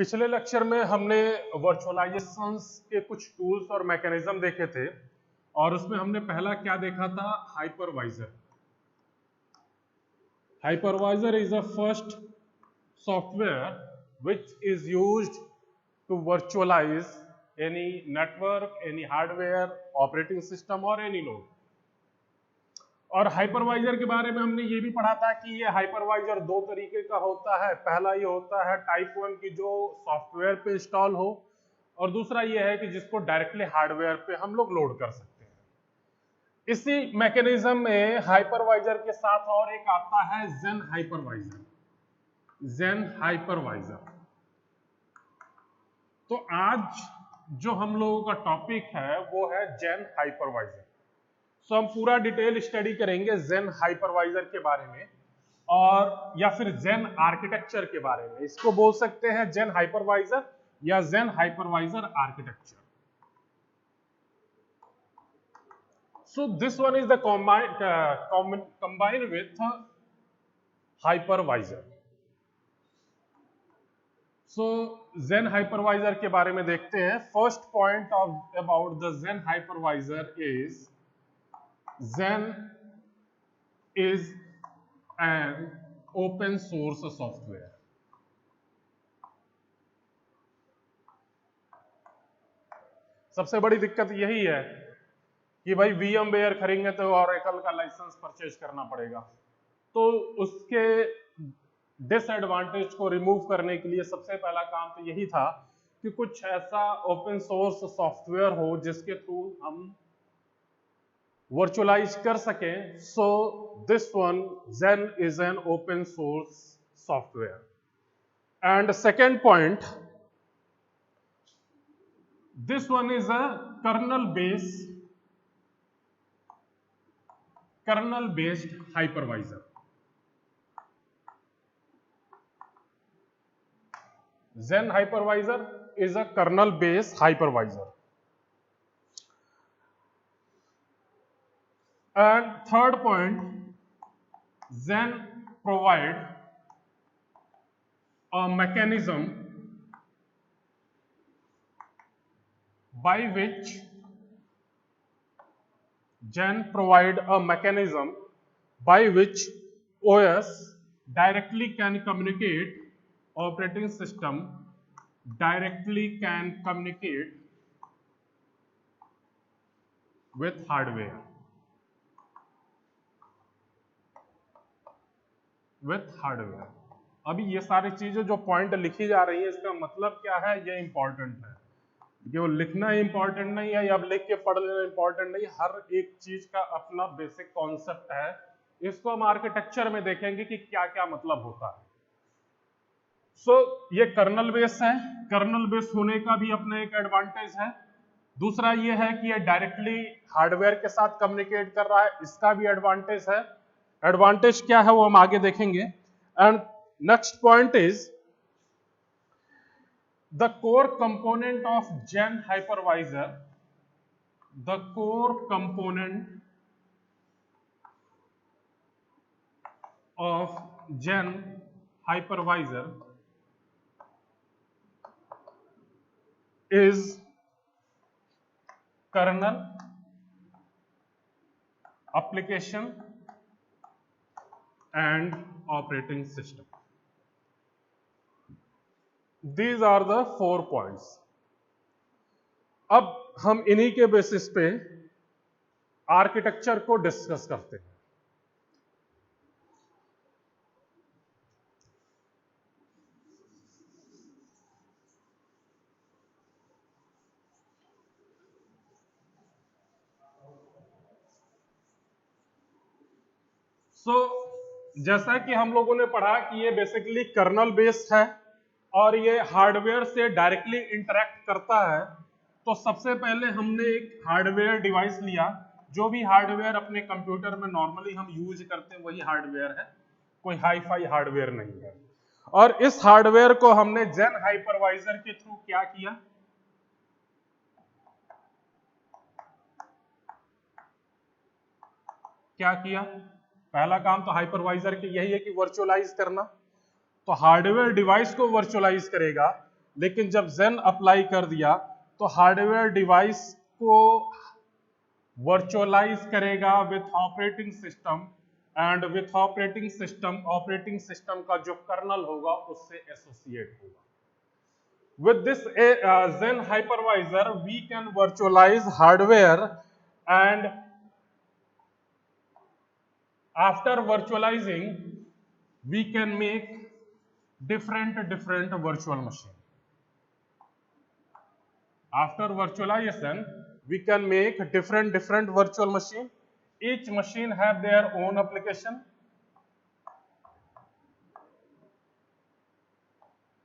पिछले लेक्चर में हमने वर्चुअलाइजेशंस के कुछ टूल्स और मैकेनिज्म देखे थे और उसमें हमने पहला क्या देखा था, hypervisor. Hypervisor is a first software which is used to virtualize any network, any hardware, operating system or any node। और हाइपरवाइजर के बारे में हमने ये भी पढ़ा था कि ये हाइपरवाइजर दो तरीके का होता है। पहला ये होता है टाइप 1 की जो सॉफ्टवेयर पे इंस्टॉल हो, और दूसरा ये है कि जिसको डायरेक्टली हार्डवेयर पे हम लोग लोड कर सकते हैं। इसी मैकेनिज्म में हाइपरवाइजर के साथ और एक आता है जेन हाइपरवाइजर। जेन हाइपरवाइजर। तो आज जो हम लोगों का टॉपिक है वो है जेन हाइपरवाइजर। सो हम पूरा डिटेल स्टडी करेंगे जेन हाइपरवाइजर के बारे में, और या फिर जेन आर्किटेक्चर के बारे में। इसको बोल सकते हैं जेन हाइपरवाइजर या Xen hypervisor architecture. So this one is the combined with hypervisor. So Xen hypervisor के बारे में देखते हैं। First point of about the Xen hypervisor is Zen is an open source software। सबसे बड़ी दिक्कत यही है कि भाई VMware खरीदेंगे तो Oracle का लाइसेंस परचेज करना पड़ेगा। तो उसके डिसएडवांटेज को रिमूव करने के लिए सबसे पहला काम तो यही था कि कुछ ऐसा ओपन सोर्स सॉफ्टवेयर हो जिसके थ्रू हम वर्चुअलाइज कर सकें। सो this one Zen is an open source software। And second point, this one is a kernel based hypervisor। Zen hypervisor is a kernel based hypervisor। And third point, Zen provide a mechanism by which OS directly can communicate, operating system directly can communicate with hardware। अभी ये सारी चीजें जो point लिखी जा रही है इसका मतलब क्या है, ये इंपॉर्टेंट है। ये लिखना इंपॉर्टेंट नहीं है या लिख के पढ़ लेना इंपॉर्टेंट नहीं, हर एक चीज का अपना बेसिक कॉन्सेप्ट है। इसको हम आर्किटेक्चर में देखेंगे कि क्या क्या मतलब होता है। सो ये कर्नल बेस है। कर्नल बेस होने का भी अपना एक एडवांटेज है। दूसरा ये है कि ये डायरेक्टली हार्डवेयर के साथ कम्युनिकेट कर रहा है, इसका भी एडवांटेज है। एडवांटेज क्या है वो हम आगे देखेंगे। And next point is the core component of Xen hypervisor. The core component of Zen hypervisor is kernel, application and operating system। These are the 4 points। अब हम इन्हीं के बेसिस पे आर्किटेक्चर को डिस्कस करते हैं। जैसा कि हम लोगों ने पढ़ा कि ये बेसिकली कर्नल बेस्ड है और ये हार्डवेयर से डायरेक्टली इंटरेक्ट करता है। तो सबसे पहले हमने एक हार्डवेयर डिवाइस लिया। जो भी हार्डवेयर अपने कंप्यूटर में नॉर्मली हम यूज करते हैं वही हार्डवेयर है, कोई हाई फाई हार्डवेयर नहीं है। और इस हार्डवेयर को हमने जेन हाइपरवाइजर के थ्रू क्या किया, पहला काम तो हाइपरवाइजर के यही है कि वर्चुअलाइज करना। तो हार्डवेयर डिवाइस को वर्चुअलाइज करेगा लेकिन जब जेन अप्लाई कर दिया तो हार्डवेयर डिवाइस को वर्चुअलाइज करेगा with operating system, and with operating system का जो कर्नल होगा उससे एसोसिएट होगा. With this Zen hypervisor, we can virtualize hardware, and after virtualizing, we can make different virtual machine. After virtualization, we can make different virtual machine. Each machine have their own application.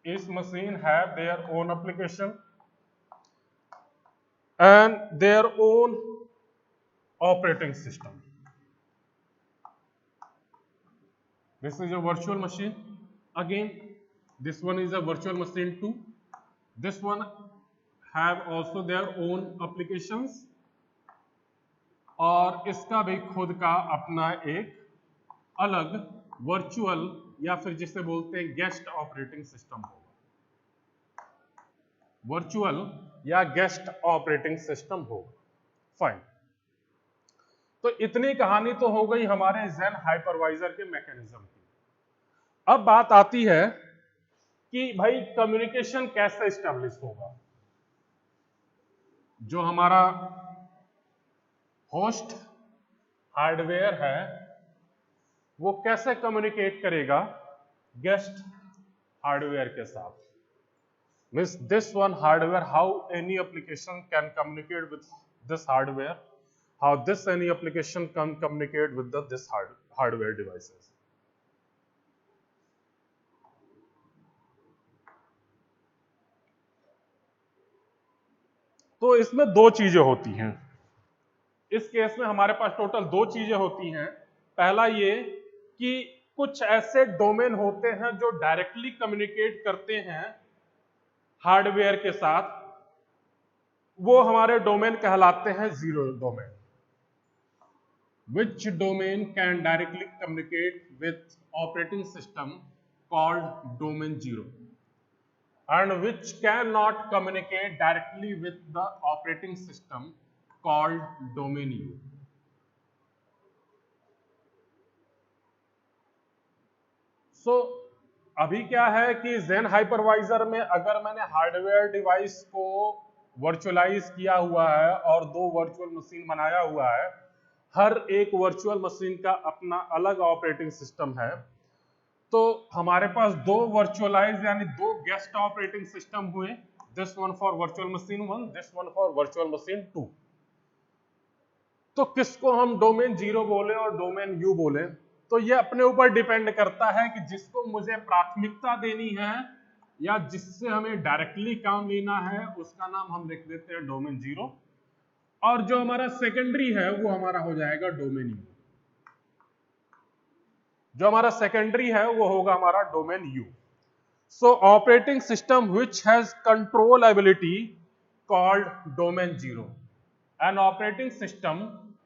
Each machine have their own application and their own operating system. This is a virtual machine. Again, this one is a virtual machine too. This one have also their own applications, और इसका भी खुद का अपना एक अलग virtual या फिर जिसे बोलते हैं गेस्ट ऑपरेटिंग सिस्टम होगा. वर्चुअल या गेस्ट ऑपरेटिंग सिस्टम होगा. फाइन. तो इतनी कहानी तो हो गई हमारे जेन हाइपरवाइजर के मैकेनिज्म की. अब बात आती है कि भाई कम्युनिकेशन कैसे एस्टेब्लिश होगा. जो हमारा होस्ट हार्डवेयर है वो कैसे कम्युनिकेट करेगा गेस्ट हार्डवेयर के साथ. Means this one hardware, how any application can communicate with this hardware, how this any application can communicate with this hardware devices. तो इसमें दो चीजें होती हैं. इस केस में हमारे पास टोटल दो चीजें होती हैं. पहला ये कि कुछ ऐसे डोमेन होते हैं जो डायरेक्टली कम्युनिकेट करते हैं हार्डवेयर के साथ, वो हमारे डोमेन कहलाते हैं zero domain. Which domain can directly communicate with operating system called domain zero, and which cannot communicate directly with the operating system called domain U. So अभी क्या है कि जेन हाइपरवाइजर में अगर मैंने हार्डवेयर डिवाइस को वर्चुअलाइज किया हुआ है और दो वर्चुअल मशीन बनाया हुआ है, हर एक वर्चुअल मशीन का अपना अलग ऑपरेटिंग सिस्टम है, तो हमारे पास दो वर्चुअलाइज यानी दो गेस्ट ऑपरेटिंग सिस्टम हुए. This one for virtual machine 1, this one for virtual machine 2. तो किसको हम डोमेन जीरो बोले और डोमेन यू बोले, तो ये अपने ऊपर डिपेंड करता है कि जिसको मुझे प्राथमिकता देनी है या जिससे हमें डायरेक्टली काम लेना है उसका नाम हम लिख देते हैं डोमेन जीरो, और जो हमारा सेकेंडरी है वो हमारा हो जाएगा डोमेन यू. जो हमारा सेकेंडरी है वो होगा हमारा domain you. So operating system which has control ability called domain zero, an operating system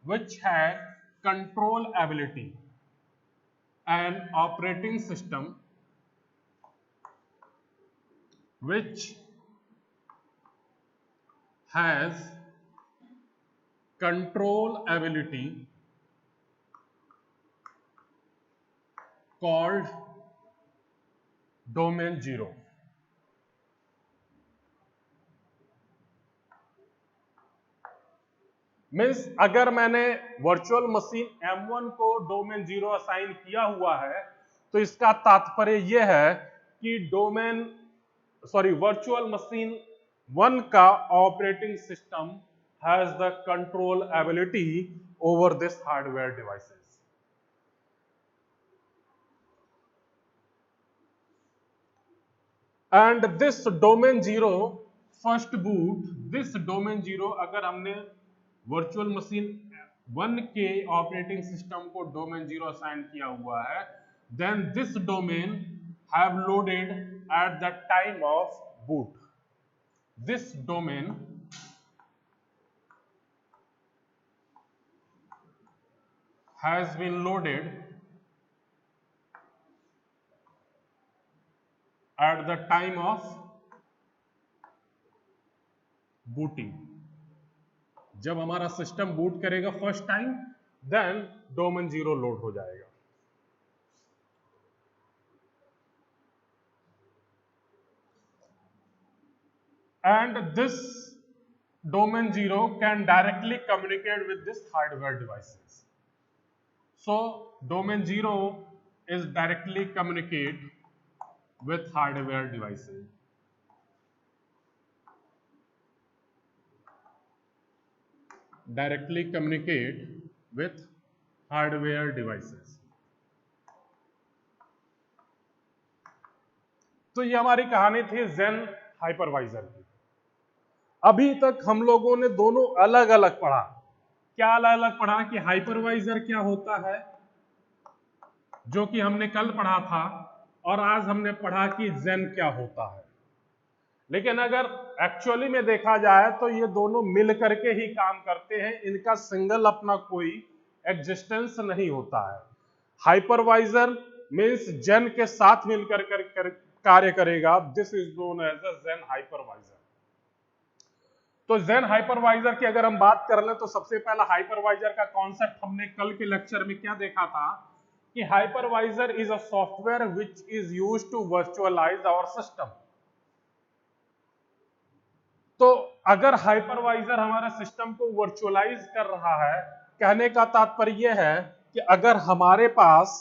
which has control ability, an operating system which has control ability called domain zero. Means अगर मैंने virtual machine M1 को domain zero assign किया हुआ है तो इसका तात्पर्य यह है कि वर्चुअल मशीन 1 का operating system has the control ability over this hardware devices. And this domain zero first boot, this domain zero अगर हमने वर्चुअल मशीन 1 के ऑपरेटिंग सिस्टम को डोमेन जीरो असाइन किया हुआ है, then this domain have loaded at the time of boot. This domain has been loaded at the time of booting, जब हमारा system boot करेगा first time, then domain 0 load हो जाएगा। And this domain 0 can directly communicate with this hardware devices. So domain 0 is directly communicate with hardware devices. Directly communicate with hardware devices. तो ये हमारी कहानी थी zen हाइपरवाइजर की। अभी तक हम लोगों ने दोनों अलग अलग पढ़ा। क्या अलग अलग पढ़ा कि हाइपरवाइजर क्या होता है, जो कि हमने कल पढ़ा था, और आज हमने पढ़ा कि zen क्या होता है। लेकिन अगर एक्चुअली में देखा जाए तो ये दोनों मिल करके ही काम करते हैं, इनका सिंगल अपना कोई एग्जिस्टेंस नहीं होता है। हाइपरवाइजर मींस zen के साथ मिलकर कार्य करेगा। This is known as a zen hypervisor. तो zen हाइपरवाइजर की अगर हम बात कर लें तो सबसे पहला हाइपरवाइजर का कॉन्सेप्ट हमने कल के लेक्चर में क्या देखा था कि hypervisor is a software which is used to virtualize our system. तो अगर हाइपरवाइजर हमारे सिस्टम को वर्चुअलाइज कर रहा है, कहने का तात्पर्य यह है कि अगर हमारे पास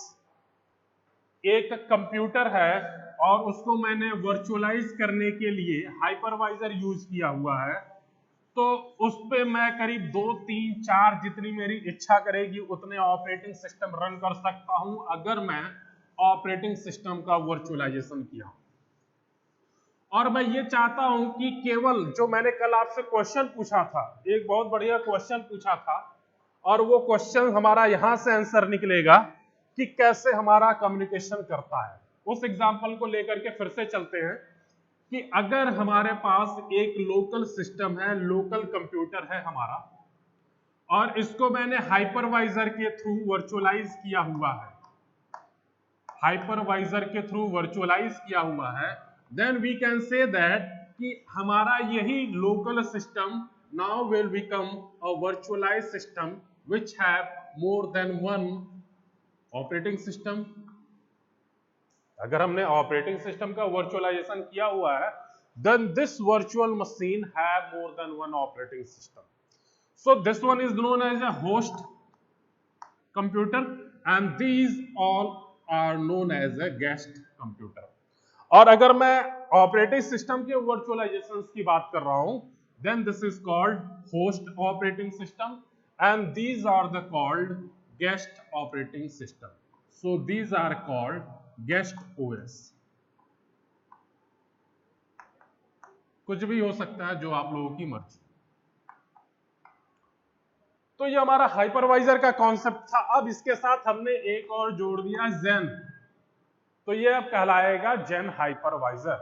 एक कंप्यूटर है और उसको मैंने वर्चुअलाइज करने के लिए हाइपरवाइजर यूज किया हुआ है, तो उस पे मैं करीब 2, 3, 4 जितनी मेरी इच्छा करेगी उतने ऑपरेटिंग सिस्टम रन कर सकता हूं, अगर मैं ऑपरेटिंग सिस्टम का वर्चुअलाइजेशन किया। और मैं ये चाहता हूं कि केवल जो मैंने कल आपसे क्वेश्चन पूछा था, एक बहुत बढ़िया क्वेश्चन पूछा था, और वो क्वेश्चन हमारा यहां से आंसर निकलेगा कि कैसे हमारा कम्युनिकेशन करता है। उस एग्जांपल को लेकर के फिर से चलते हैं कि अगर हमारे पास एक लोकल सिस्टम है, लोकल कंप्यूटर है हमारा, और इसको मैंने हाइपरवाइजर के थ्रू वर्चुअलाइज किया हुआ है, हाइपरवाइजर के थ्रू वर्चुअलाइज किया हुआ है, then we can say that कि हमारा यही local system now will become a virtualize system which have more than one operating system. अगर हमने ऑपरेटिंग सिस्टम का वर्चुअलाइजेशन किया हुआ है, then this virtual machine have more than one operating system. So this one is known as a host computer and these all are known as a guest computer. और अगर मैं operating system के virtualisation की बात कर रहा हूं, then this is called host operating system and these are the called guest operating system. So these are called guest OS. कुछ भी हो सकता है, जो आप लोगों की मर्जी। तो ये हमारा हाइपरवाइजर का कॉन्सेप्ट था। अब इसके साथ हमने एक और जोड़ दिया zen, तो ये अब कहलाएगा zen हाइपरवाइजर।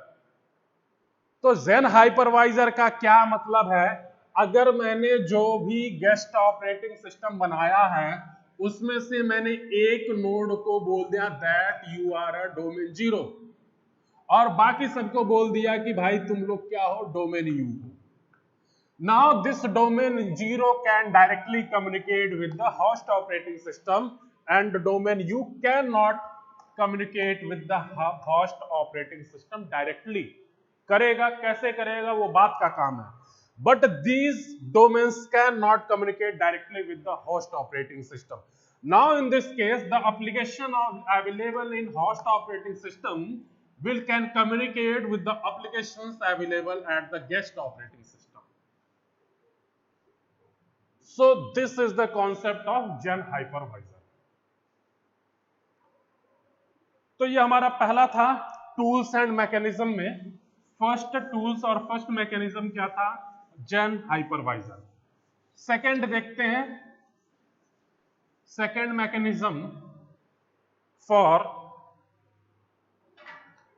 तो zen हाइपरवाइजर का क्या मतलब है, अगर मैंने जो भी गेस्ट ऑपरेटिंग सिस्टम बनाया है उसमें से मैंने एक नोड को बोल दिया that you are a domain 0 और बाकी सबको बोल दिया कि भाई तुम लोग क्या हो, डोमेन यू हो। Now this domain 0 can directly communicate with the host operating system and domain U cannot communicate with the host operating system directly. करेगा, कैसे करेगा वो बात का काम है, but these domains cannot communicate directly with the host operating system. Now in this case the application available in host operating system can communicate with the applications available at the guest operating system. So this is the concept of zen hypervisor. तो ये हमारा पहला था tools and mechanism में। First tools और first mechanism क्या था, zen hypervisor। Second देखते हैं, सेकंड मैकेनिज्म फॉर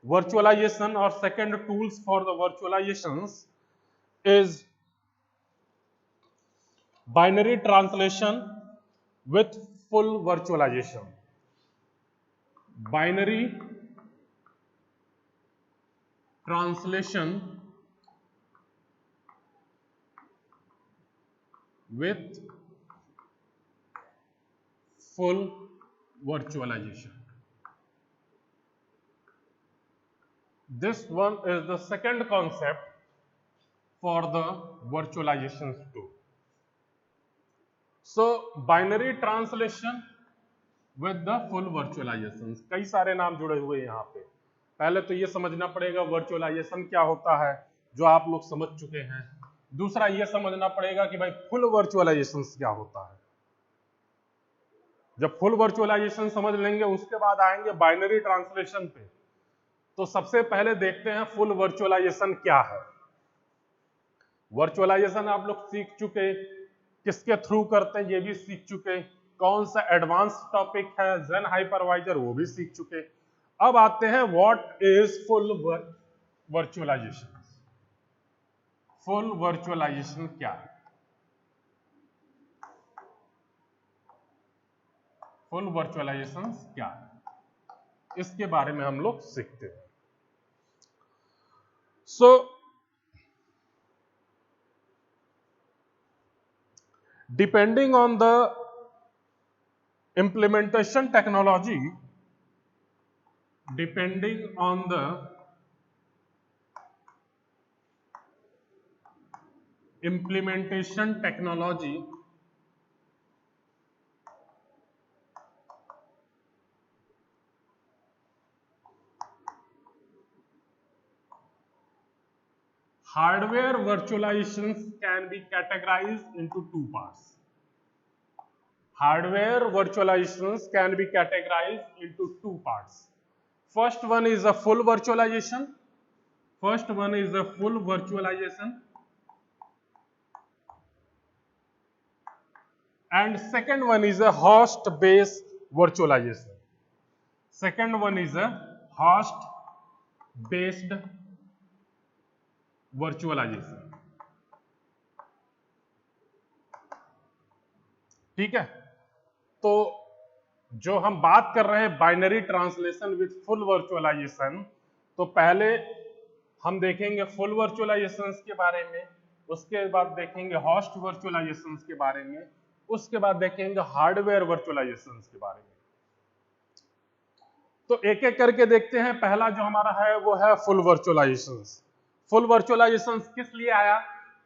वर्चुअलाइजेशन और second tools for the virtualisations is binary translation with full virtualization. Binary translation with full virtualization. This one is the second concept for the virtualizations too. So binary translation with the full virtualization. कई सारे नाम जुड़े हुए हैं यहाँ पे. पहले तो ये समझना पड़ेगा वर्चुअलाइजेशन क्या होता है, जो आप लोग समझ चुके हैं. दूसरा ये समझना पड़ेगा कि भाई फुल वर्चुअलाइजेशन क्या होता है. जब फुल वर्चुअलाइजेशन समझ लेंगे उसके बाद आएंगे बाइनरी ट्रांसलेशन पे. तो सबसे पहले देखते हैं फुल वर्चुअलाइजेशन क्या है. वर्चुअलाइजेशन आप लोग सीख चुके, किसके थ्रू करते हैं ये भी सीख चुके, कौन सा एडवांस टॉपिक है ज़ेन हाइपरवाइजर वो भी सीख चुके. अब आते हैं what is full virtualization. Full virtualization क्या है? फुल वर्चुअलाइजेशन क्या है, इसके बारे में हम लोग सीखते हैं. सो depending on the implementation technology, depending on the implementation technology, hardware virtualizations can be categorized into two parts. Hardware virtualizations can be categorized into two parts. First one is a full virtualization. First one is a full virtualization. And second one is a host based virtualization. Second one is a host based virtualization. ठीक है. तो जो हम बात कर रहे हैं binary translation with full virtualization, तो पहले हम देखेंगे फुल वर्चुअलाइजेशन के बारे में, उसके बाद देखेंगे होस्ट वर्चुअलाइजेशन के बारे में, उसके बाद देखेंगे हार्डवेयर वर्चुअलाइजेशन के बारे में. तो एक एक करके देखते हैं. पहला जो हमारा है वो है फुल वर्चुअलाइजेशन. फुल वर्चुअलाइजेशन किस लिए आया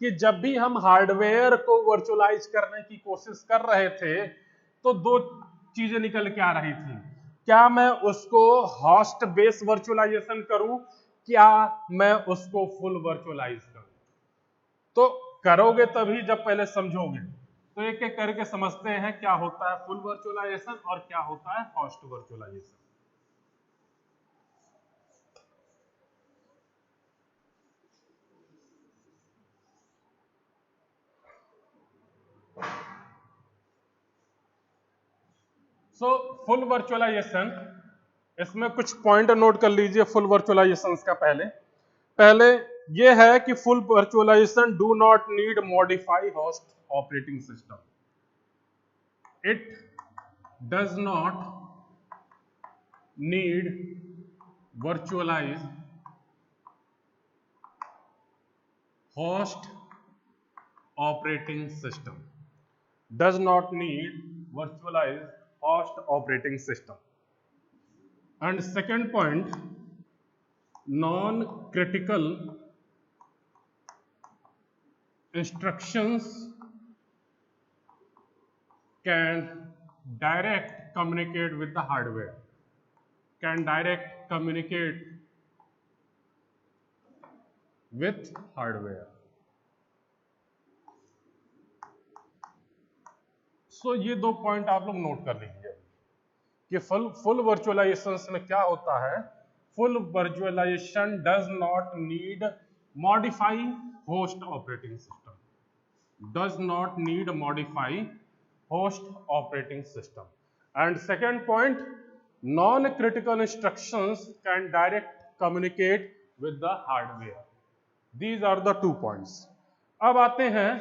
कि जब भी हम हार्डवेयर को वर्चुअलाइज करने की कोशिश कर रहे थे तो दो चीजें निकल के आ रही थी. क्या मैं उसको होस्ट बेस वर्चुअलाइजेशन करूं, क्या मैं उसको फुल वर्चुअलाइज करूं. तो करोगे तभी जब पहले समझोगे. तो एक एक करके समझते हैं क्या होता है फुल वर्चुअलाइजेशन और क्या होता है host virtualization. So full virtualization, इसमें कुछ पॉइंट नोट कर लीजिए फुल वर्चुअलाइजेशन का. पहले ये है कि full virtualization do not need modify host operating system. It does not need virtualize host operating system. does not need virtualized host operating system. And second point, non-critical instructions can direct communicate with the hardware, can direct communicate with hardware. So ये दो point आप लोग note कर लीजिए कि full virtualization में क्या होता है. Full virtualization does not need modify host operating system. Does not need modify host operating system. And second point, non critical instructions can direct communicate with the hardware. These are the two points. अब आते हैं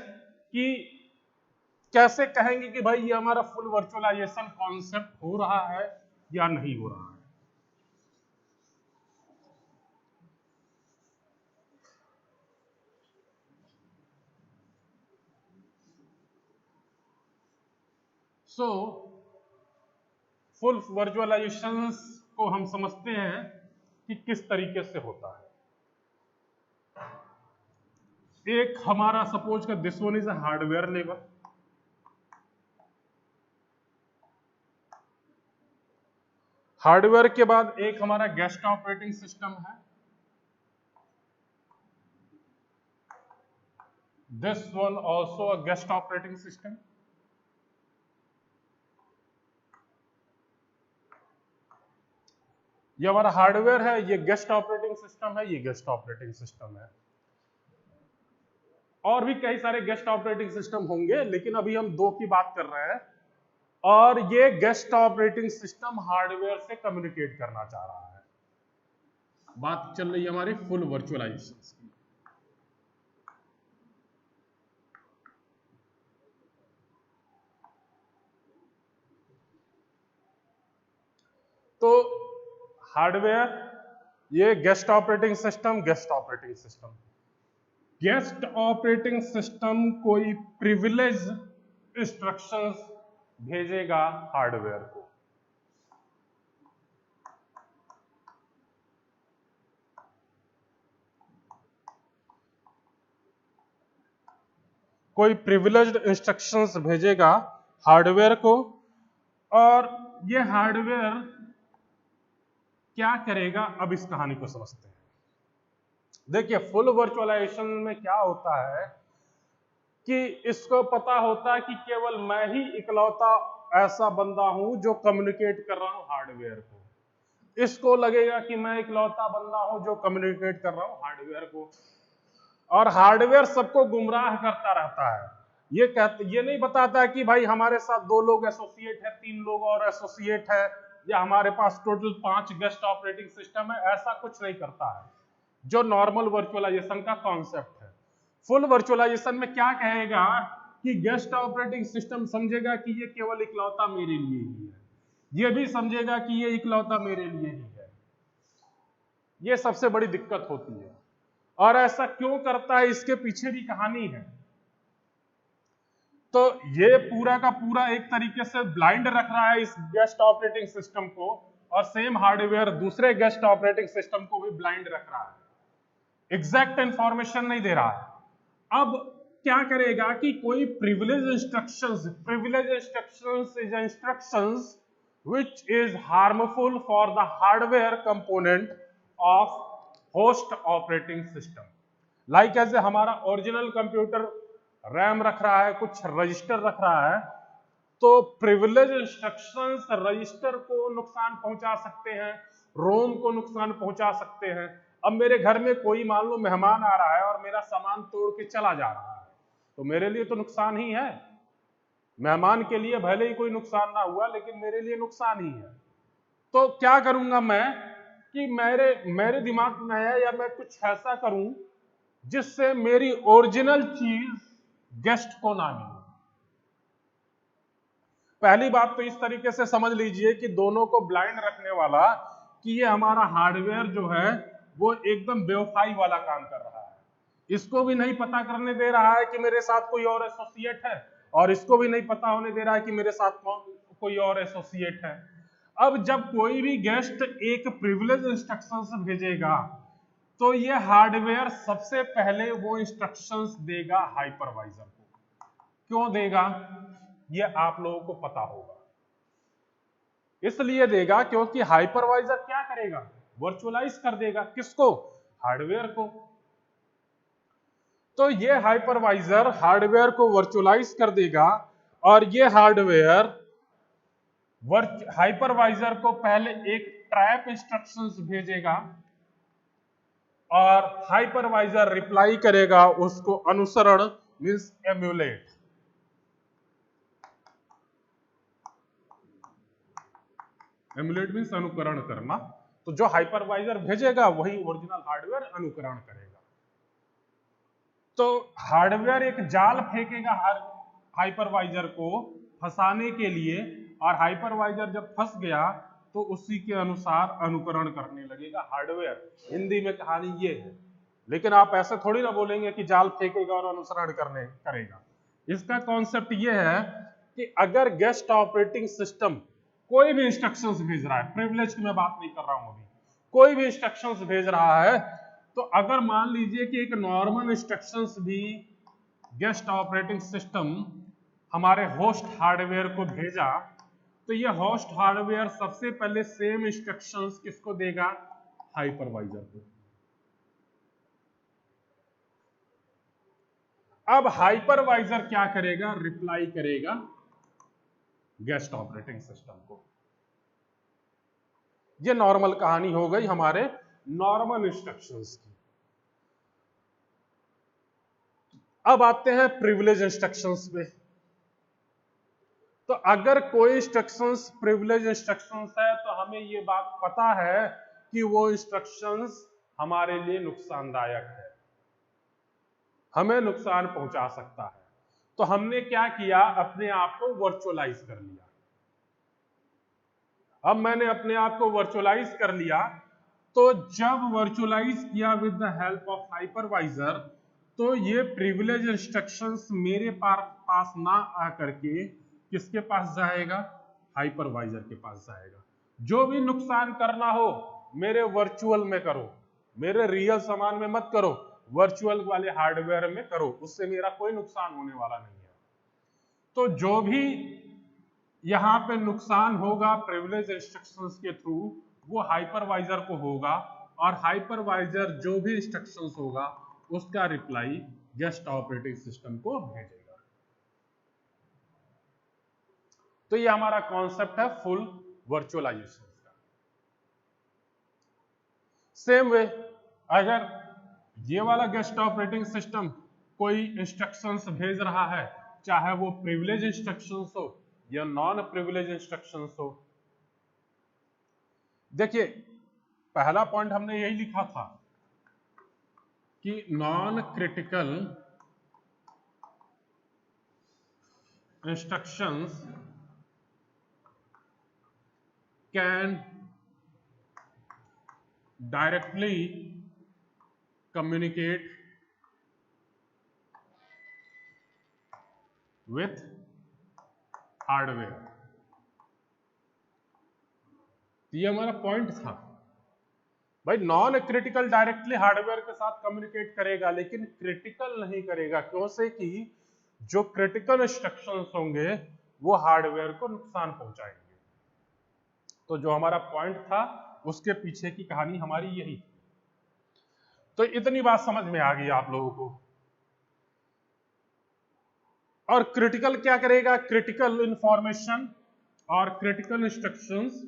कि कैसे कहेंगे कि भाई ये हमारा फुल वर्चुअलाइजेशन कॉन्सेप्ट हो रहा है या नहीं हो रहा है. सो फुल वर्चुअलाइजेशन को हम समझते हैं कि किस तरीके से होता है। एक हमारा सपोज का this one is a hardware level, hardware के बाद एक हमारा गेस्ट ऑपरेटिंग सिस्टम है, this one also a guest operating system. ये हमारा हार्डवेयर है, ये गेस्ट ऑपरेटिंग सिस्टम है, ये गेस्ट ऑपरेटिंग सिस्टम है। और भी कई सारे गेस्ट ऑपरेटिंग सिस्टम होंगे, लेकिन अभी हम दो की बात कर रहे हैं। और ये गेस्ट ऑपरेटिंग सिस्टम हार्डवेयर से कम्युनिकेट करना चाह रहा है। बात चल रही है हमारी फुल वर्चुअलाइजेशन की। तो हार्डवेयर, ये guest operating system, guest operating system. Guest operating system कोई प्रिविलेज इंस्ट्रक्शंस भेजेगा हार्डवेयर को। कोई प्रिविलेज्ड इंस्ट्रक्शंस भेजेगा हार्डवेयर को, और ये हार्डवेयर क्या करेगा, अब इस कहानी को समझते हैं। देखिए, फुल वर्चुअलाइजेशन में क्या होता है कि इसको पता होता है कि केवल मैं ही इकलौता ऐसा बंदा हूं जो कम्युनिकेट कर रहा हूं हार्डवेयर को। इसको लगेगा कि मैं इकलौता बंदा हूं जो कम्युनिकेट कर रहा हूं हार्डवेयर को, और हार्डवेयर सबको गुमराह करता रहता है। ये नहीं बताता कि भाई हमारे साथ 2 लोग एसोसिएट है, 3 लोग और एसोसिएट है, या हमारे पास टोटल 5 गेस्ट ऑपरेटिंग सिस्टम है। ऐसा कुछ नहीं करता है, जो नॉर्मल वर्चुअलाइजेशन का कॉन्सेप्ट है। फुल वर्चुअलाइजेशन में क्या कहेगा कि गेस्ट ऑपरेटिंग सिस्टम समझेगा कि ये केवल इकलौता मेरे लिए ही है, ये भी समझेगा कि ये इकलौता मेरे लिए ही है। ये सबसे बड़ी दिक्कत होती है। और ऐसा क्यों करता है, इसके पीछे भी कहानी है। तो ये पूरा का पूरा एक तरीके से ब्लाइंड रख रहा है इस गेस्ट ऑपरेटिंग सिस्टम को, और सेम हार्डवेयर दूसरे गेस्ट ऑपरेटिंग सिस्टम को भी ब्लाइंड रख रहा है, एग्जैक्ट इंफॉर्मेशन नहीं दे रहा है। अब क्या करेगा कि कोई privilege instructions is instructions which is harmful for the hardware component of host operating system, like as हमारा ओरिजिनल कंप्यूटर रैम रख रहा है, कुछ रजिस्टर रख रहा है, तो प्रिविलेज इंस्ट्रक्शंस रजिस्टर को नुकसान पहुंचा सकते हैं, रोम को नुकसान पहुंचा सकते हैं। अब मेरे घर में कोई मान लो मेहमान आ रहा है और मेरा सामान तोड़ के चला जा रहा है, तो मेरे लिए तो नुकसान ही है। मेहमान के लिए भले ही कोई नुकसान ना हुआ, लेकिन मेरे लिए नुकसान ही है। तो क्या करूंगा मैं कि मेरे दिमाग में है, या मैं कुछ ऐसा करूं जिससे मेरी ओरिजिनल चीज गेस्ट को ना मिले। पहली बात तो इस तरीके से समझ लीजिए कि दोनों को ब्लाइंड रखने वाला कि ये हमारा हार्डवेयर जो है वो एकदम बेवफाई वाला काम कर रहा है। इसको भी नहीं पता करने दे रहा है कि मेरे साथ कोई और एसोसिएट है, और इसको भी नहीं पता होने दे रहा है कि मेरे साथ कोई और एसोसिएट है। अब जब कोई भी गेस्ट एक प्रिविलेज इंस्ट्रक्शंस भेजेगा, तो ये हार्डवेयर सबसे पहले वो इंस्ट्रक्शंस देगा हाइपरवाइजर को। क्यों देगा, ये आप लोगों को पता होगा। इसलिए देगा क्योंकि हाइपरवाइजर क्या करेगा, वर्चुअलाइज कर देगा। किसको, हार्डवेयर को। तो ये हाइपरवाइजर हार्डवेयर को वर्चुअलाइज कर देगा, और ये हार्डवेयर हाइपरवाइजर को पहले एक ट्रैप इंस्ट्रक्शंस भेजेगा, और हाइपरवाइजर रिप्लाई करेगा उसको अनुसरण मींस एम्युलेट। एम्युलेट मींस अनुकरण करना। तो जो हाइपरवाइजर भेजेगा वही ओरिजिनल हार्डवेयर अनुकरण करेगा। तो हार्डवेयर एक जाल फेंकेगा हाइपरवाइजर को फंसाने के लिए, और हाइपरवाइजर जब फंस गया तो उसी के अनुसार अनुकरण करने लगेगा हार्डवेयर। हिंदी में कहानी ये है। लेकिन आप ऐसे थोड़ी ना बोलेंगे कि जाल फेंकेगा और अनुसरण करेगा। इसका कॉन्सेप्ट ये है कि अगर गेस्ट ऑपरेटिंग सिस्टम कोई भी इंस्ट्रक्शंस भेज रहा है, प्रिविलेज की मैं बात नहीं कर रहा हूं अभी, कोई भी इंस्ट्रक्शंस भेज रहा है, तो अगर मान लीजिए कि एक नॉर्मल इंस्ट्रक्शंस भी गेस्ट ऑपरेटिंग सिस्टम हमारे होस्ट हार्डवेयर को भेजा, तो ये होस्ट हार्डवेयर सबसे पहले सेम इंस्ट्रक्शंस किसको देगा? हाइपरवाइजर को। अब हाइपरवाइजर क्या करेगा? रिप्लाई करेगा गेस्ट ऑपरेटिंग सिस्टम को। ये नॉर्मल कहानी हो गई हमारे नॉर्मल इंस्ट्रक्शंस की। अब आते हैं प्रिविलेज इंस्ट्रक्शंस पे। तो अगर कोई इंस्ट्रक्शंस प्रिविलेज इंस्ट्रक्शंस है तो हमें ये बात पता है कि वो इंस्ट्रक्शंस हमारे लिए नुकसानदायक है, हमें नुकसान पहुंचा सकता है। तो हमने क्या किया? अपने आप को वर्चुअलाइज कर लिया। अब मैंने अपने आप को वर्चुअलाइज कर लिया, तो जब वर्चुअलाइज किया with the help of hypervisor, तो ये प्रिविलेज इंस्ट्रक्शंस मेरे पास ना आकर के किसके पास जाएगा? हाइपरवाइजर के पास जाएगा। जो भी नुकसान करना हो मेरे वर्चुअल में करो, मेरे रियल सामान में मत करो, वर्चुअल वाले हार्डवेयर में करो, उससे मेरा कोई नुकसान होने वाला नहीं है। तो जो भी यहां पे नुकसान होगा प्रिविलेज इंस्ट्रक्शंस के थ्रू, वो हाइपरवाइजर को होगा, और हाइपरवाइजर जो भी इंस्ट्रक्शंस होगा उसका रिप्लाई गेस्ट ऑपरेटिंग सिस्टम को भेजेगा। तो ये हमारा कॉन्सेप्ट है फुल वर्चुअलाइजेशन का। सेम वे, अगर ये वाला गेस्ट ऑपरेटिंग सिस्टम कोई इंस्ट्रक्शंस भेज रहा है, चाहे वो प्रिविलेज इंस्ट्रक्शंस हो या नॉन प्रिविलेज इंस्ट्रक्शंस हो। देखिए, पहला पॉइंट हमने यही लिखा था कि non critical instructions can directly communicate with hardware. ये हमारा पॉइंट था भाई, नॉन क्रिटिकल डायरेक्टली हार्डवेयर के साथ कम्युनिकेट करेगा, लेकिन क्रिटिकल नहीं करेगा। क्यों से? कि जो क्रिटिकल इंस्ट्रक्शंस होंगे वो हार्डवेयर को नुकसान पहुंचाएंगे। तो जो हमारा पॉइंट था उसके पीछे की कहानी हमारी यही थी। तो इतनी बात समझ में आ गई आप लोगों को। और क्रिटिकल क्या करेगा? क्रिटिकल इंफॉर्मेशन और क्रिटिकल इंस्ट्रक्शंस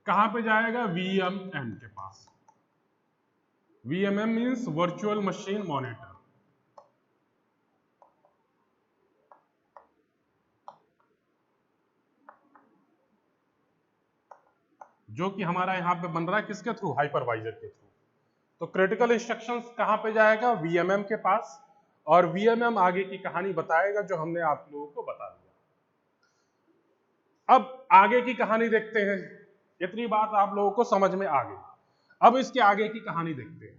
कहां पे जाएगा? वीएमएम के पास। VMM means virtual machine monitor. जो कि हमारा यहां पे बन रहा है किसके थ्रू? हाइपरवाइजर के थ्रू। तो क्रिटिकल इंस्ट्रक्शंस कहां पे जाएगा? वीएमएम के पास, और वीएमएम आगे की कहानी बताएगा जो हमने आप लोगों को बता दिया। अब आगे की कहानी देखते हैं। इतनी बात आप लोगों को समझ में आ गई। अब इसके आगे की कहानी देखते हैं।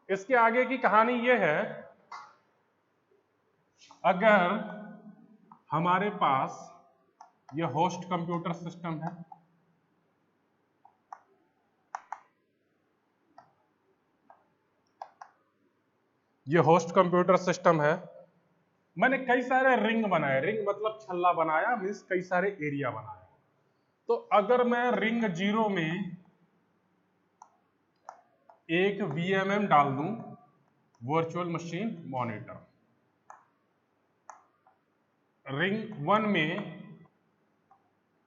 इसके आगे की कहानी यह है, अगर हमारे पास यह होस्ट कंप्यूटर सिस्टम है, यह होस्ट कंप्यूटर सिस्टम है, मैंने कई सारे रिंग बनाए। रिंग मतलब छल्ला बनाया, मीन्स कई सारे एरिया बनाए। तो अगर मैं रिंग 0 में एक वीएमएम डाल दूं, वर्चुअल मशीन मॉनिटर, रिंग 1 में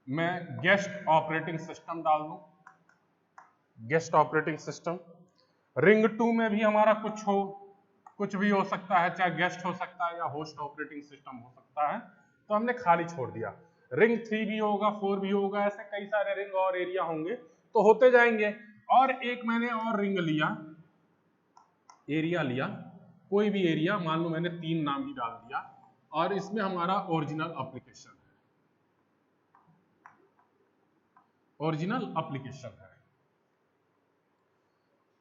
मैं गेस्ट ऑपरेटिंग सिस्टम डाल दूं, गेस्ट ऑपरेटिंग सिस्टम। रिंग 2 में भी हमारा कुछ भी हो सकता है, चाहे गेस्ट हो सकता है या होस्ट ऑपरेटिंग सिस्टम हो सकता है, तो हमने खाली छोड़ दिया। रिंग 3 भी होगा, 4 भी होगा, ऐसे कई सारे रिंग और एरिया होंगे, तो होते जाएंगे। और एक मैंने और रिंग लिया, एरिया लिया, कोई भी एरिया, मान लो मैंने 3 नाम ही डाल दिया, और इसमें हमारा ओरिजिनल एप्लीकेशन है, ओरिजिनल एप्लीकेशन है।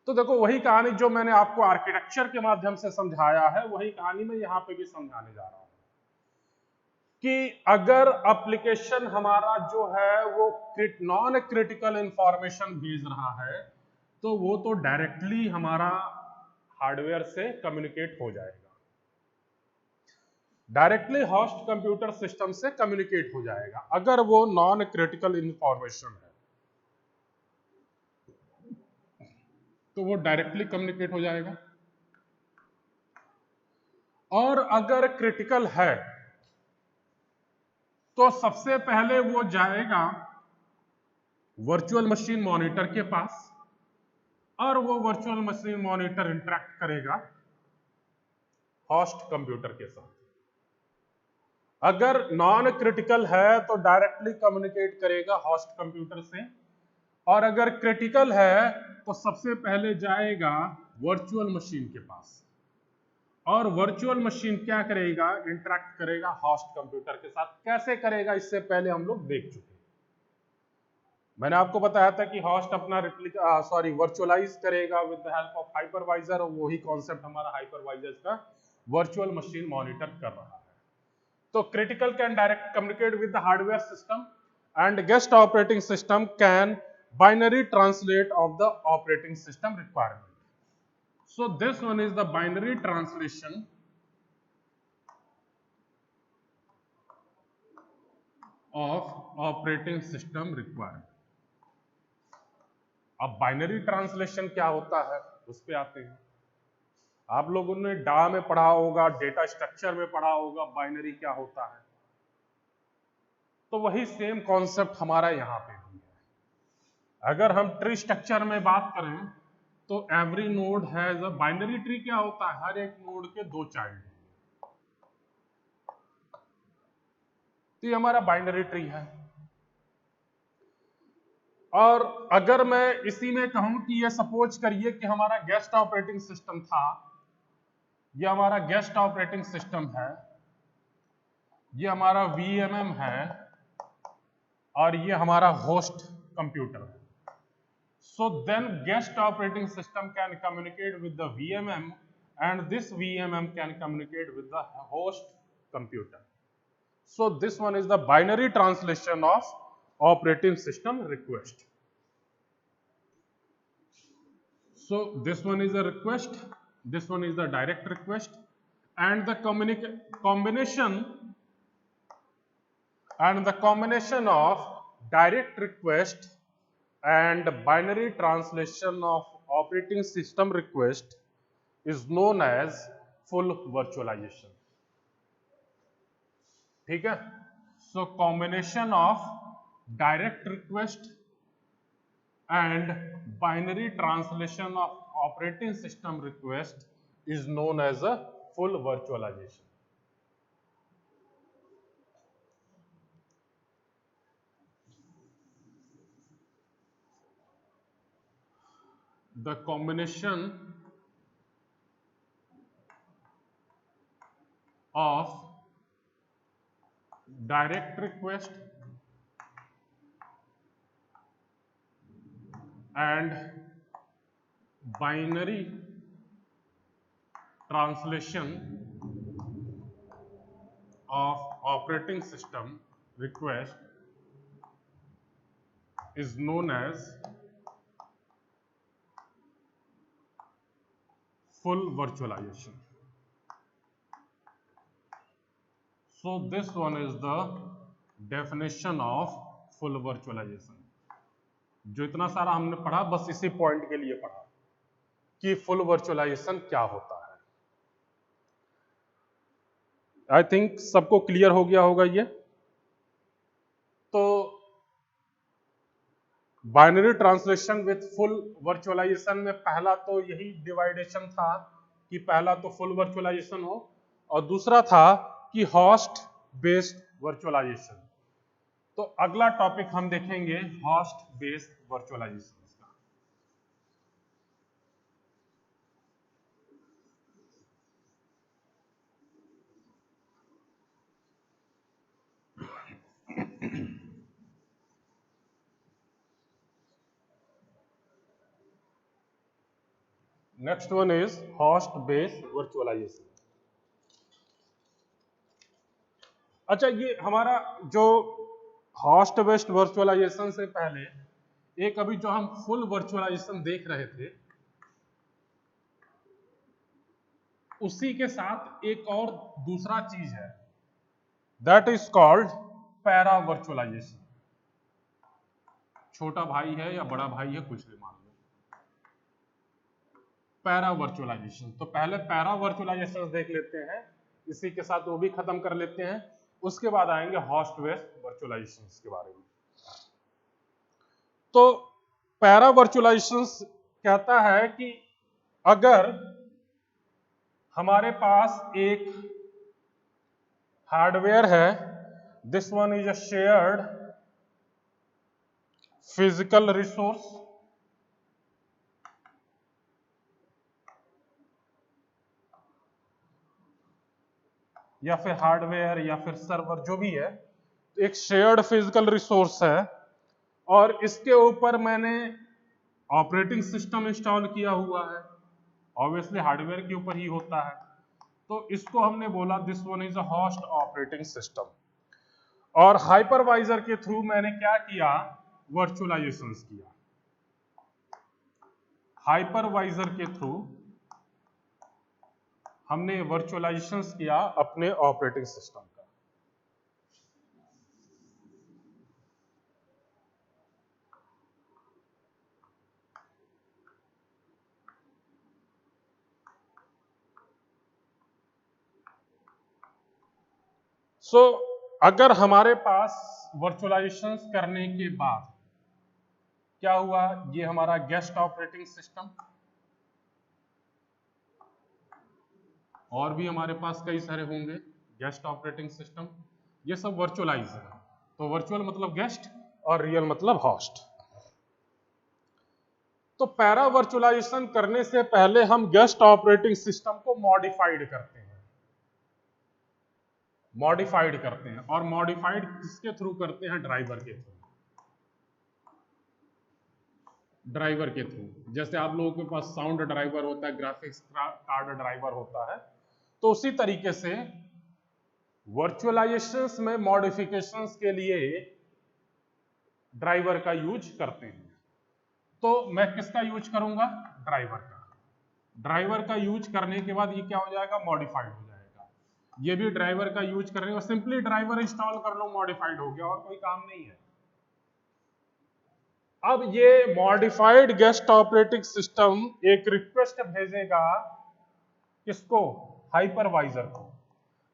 तो देखो वही कहानी जो मैंने आपको आर्किटेक्चर के माध्यम से समझाया है, वही कहानी मैं यहां पे भी समझाने जा रहा हूं कि अगर एप्लीकेशन हमारा जो है वो नॉन क्रिटिकल इंफॉर्मेशन भेज रहा है, तो वो तो डायरेक्टली हमारा हार्डवेयर से कम्युनिकेट हो जाएगा, डायरेक्टली होस्ट कंप्यूटर सिस्टम से कम्युनिकेट हो जाएगा अगर वो नॉन क्रिटिकल इंफॉर्मेशन है, तो वो डायरेक्टली कम्युनिकेट हो जाएगा। और अगर क्रिटिकल है तो सबसे पहले वो जाएगा वर्चुअल मशीन मॉनिटर के पास, और वो वर्चुअल मशीन मॉनिटर इंटरेक्ट करेगा होस्ट कंप्यूटर के साथ। अगर नॉन क्रिटिकल है तो डायरेक्टली कम्युनिकेट करेगा होस्ट कंप्यूटर से, और अगर क्रिटिकल है तो सबसे पहले जाएगा वर्चुअल मशीन के पास, और वर्चुअल मशीन क्या करेगा, इंटरेक्ट करेगा होस्ट कंप्यूटर के साथ। कैसे करेगा इससे पहले हम लोग देख चुके, मैंने आपको बताया था कि होस्ट अपना वर्चुअलाइज करेगा with the help of hypervisor, और वही कॉन्सेप्ट हमारा हाइपरवाइजर का वर्चुअल मशीन मॉनिटर कर रहा है। तो critical can direct communicate with the hardware system, and guest operating system can binary translate of the operating system requirement. So this one is the binary translation of operating system requirement. अब binary translation क्या होता है उस पे आते हैं। आप लोगों ने डा में पढ़ा होगा, डेटा स्ट्रक्चर में पढ़ा होगा बाइनरी क्या होता है, तो वही सेम कॉन्सेप्ट हमारा यहाँ पे भी है। अगर हम ट्री स्ट्रक्चर में बात करें तो every node has a binary tree. क्या होता है, हर एक नोड के 2 चाइल्ड, तो ये हमारा बाइनरी ट्री है। और अगर मैं इसी में कहूं कि ये सपोज करिए कि हमारा गेस्ट ऑपरेटिंग सिस्टम था, ये हमारा गेस्ट ऑपरेटिंग सिस्टम है, ये हमारा वीएमएम है, और ये हमारा होस्ट कंप्यूटर है। So then guest operating system can communicate with the VMM, and this VMM can communicate with the host computer. So this one is the binary translation of operating system request. So this one is a request, this one is the direct request, and the combination of direct request and binary translation of operating system request is known as full virtualization. ठीक है, so combination of direct request and binary translation of operating system request is known as a full virtualization. The combination of direct request and binary translation of operating system request is known as full virtualization. So this one is the definition of full virtualization. जो इतना सारा हमने पढ़ा बस इसी point के लिए पढ़ा कि फुल वर्चुअलाइजेशन क्या होता है। आई थिंक सबको क्लियर हो गया होगा ये। तो binary translation with full virtualization में पहला तो यही डिवाइडेशन था कि पहला तो फुल वर्चुअलाइजेशन हो, और दूसरा था कि होस्ट बेस्ड वर्चुअलाइजेशन। तो अगला टॉपिक हम देखेंगे होस्ट बेस्ड वर्चुअलाइजेशन का। Next one is host based virtualization. अच्छा, ये हमारा जो होस्ट बेस्ड वर्चुअलाइजेशन से पहले एक अभी जो हम फुल वर्चुअलाइजेशन देख रहे थे, उसी के साथ एक और दूसरा चीज है, that is called para virtualization. छोटा भाई है या बड़ा भाई है, कुछ भी मान लो, पैरा वर्चुअलाइजेशन। तो पहले पैरा वर्चुअलाइजेशन देख लेते हैं, इसी के साथ वो भी खत्म कर लेते हैं, उसके बाद आएंगे होस्ट बेस्ड वर्चुअलाइजेशन के बारे में। तो पैरा वर्चुअलाइजेशन कहता है कि अगर हमारे पास एक हार्डवेयर है, this one is a shared physical resource, या फिर हार्डवेयर या फिर सर्वर जो भी है, एक शेयर्ड फिजिकल रिसोर्स है, और इसके ऊपर मैंने ऑपरेटिंग सिस्टम इंस्टॉल किया हुआ है, ऑब्वियसली हार्डवेयर के ऊपर ही होता है, तो इसको हमने बोला this one is a host operating system. और हाइपरवाइजर के थ्रू मैंने क्या किया, वर्चुअलाइजेशन किया। हाइपरवाइजर के थ्रू हमने वर्चुअलाइजेशन किया अपने ऑपरेटिंग सिस्टम का। अगर हमारे पास वर्चुअलाइजेशन करने के बाद क्या हुआ, ये हमारा गेस्ट ऑपरेटिंग सिस्टम, और भी हमारे पास कई सारे होंगे गेस्ट ऑपरेटिंग सिस्टम, ये सब वर्चुअलाइज है। तो वर्चुअल मतलब गेस्ट और रियल मतलब होस्ट। तो पैरा वर्चुअलाइजेशन करने से पहले हम गेस्ट ऑपरेटिंग सिस्टम को मॉडिफाइड करते हैं, और मॉडिफाइड किसके थ्रू करते हैं, ड्राइवर के थ्रू। ड्राइवर के थ्रू, जैसे आप लोगों के पास साउंड ड्राइवर होता है, ग्राफिक्स कार्ड ड्राइवर होता है, तो उसी तरीके से वर्चुअलाइजेशंस में मॉडिफिकेशंस के लिए ड्राइवर का यूज करते हैं। तो मैं किसका यूज करूंगा, ड्राइवर का। ड्राइवर का यूज करने के बाद ये क्या हो जाएगा, मॉडिफाइड हो जाएगा। ये भी ड्राइवर का यूज करने और सिंपली ड्राइवर इंस्टॉल कर लो, मॉडिफाइड हो गया, और कोई काम नहीं है। अब ये मॉडिफाइड गेस्ट ऑपरेटिंग सिस्टम एक रिक्वेस्ट भेजेगा किसको, हाइपरवाइजर को,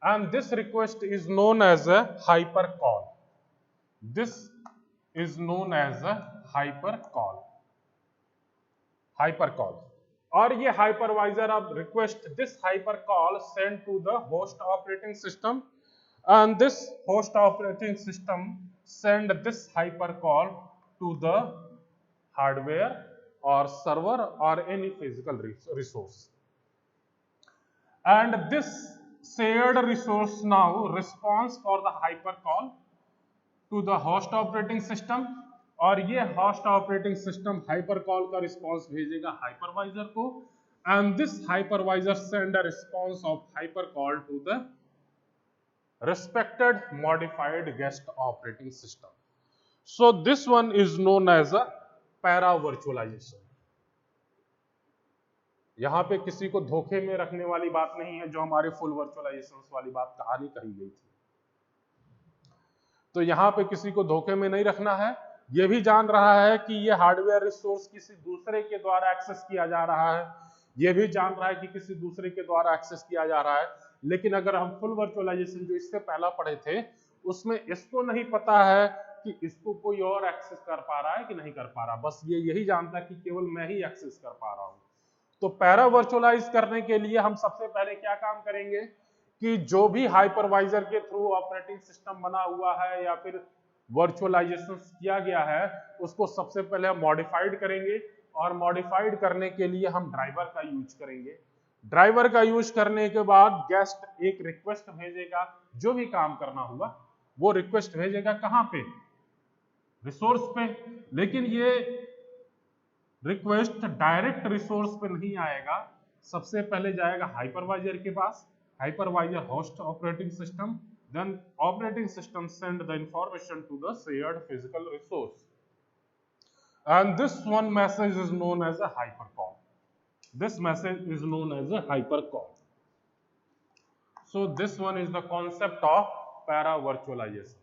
and this request is known as a hyper call. This is known as a hyper call, hyper call. और ये हाइपरवाइजर अब request this hyper call send to the host operating system, and this host operating system send this hyper call to the hardware or server or any physical resource, and this shared resource now responds for the hypercall to the host operating system, और ये host operating system hypercall का response भेजेगा hypervisor को, and this hypervisor send a response of hypercall to the respected modified guest operating system. So this one is known as a para virtualization. यहां पे किसी को धोखे में रखने वाली बात नहीं है, जो हमारे फुल वर्चुअलाइजेशन वाली बात कहानी कही गई थी। तो यहां पे किसी को धोखे में नहीं रखना है, यह भी जान रहा है कि ये हार्डवेयर रिसोर्स किसी दूसरे के द्वारा एक्सेस किया जा रहा है, यह भी जान रहा है कि किसी दूसरे के द्वारा एक्सेस किया जा रहा है। लेकिन अगर हम फुल वर्चुअलाइजेशन जो इससे पहला पढ़े थे, उसमें इसको नहीं पता है कि इसको कोई और एक्सेस कर पा रहा है कि नहीं कर पा रहा, बस ये यही जानता है कि केवल मैं ही एक्सेस कर पा रहा हूं। तो पैरा वर्चुअलाइज करने के लिए हम सबसे पहले क्या काम करेंगे कि जो भी हाइपरवाइजर के थ्रू ऑपरेटिंग सिस्टम बना हुआ है या फिर वर्चुअलाइजेशन किया गया है, उसको सबसे पहले हम मॉडिफाइड करेंगे, और मॉडिफाइड करने के लिए हम ड्राइवर का यूज करेंगे। ड्राइवर का यूज करने के बाद गेस्ट एक रिक्वेस्ट भेजेगा, जो भी काम करना हुआ वो रिक्वेस्ट भेजेगा कहां पे, रिसोर्स पे। लेकिन ये रिक्वेस्ट डायरेक्ट रिसोर्स पे नहीं आएगा, सबसे पहले जाएगा हाइपरवाइजर के पास, hypervisor host operating system, then operating system send the information to the shared physical resource, and this one message is known as a hypercall. This message is known as a hypercall. So this one is the concept of para virtualization.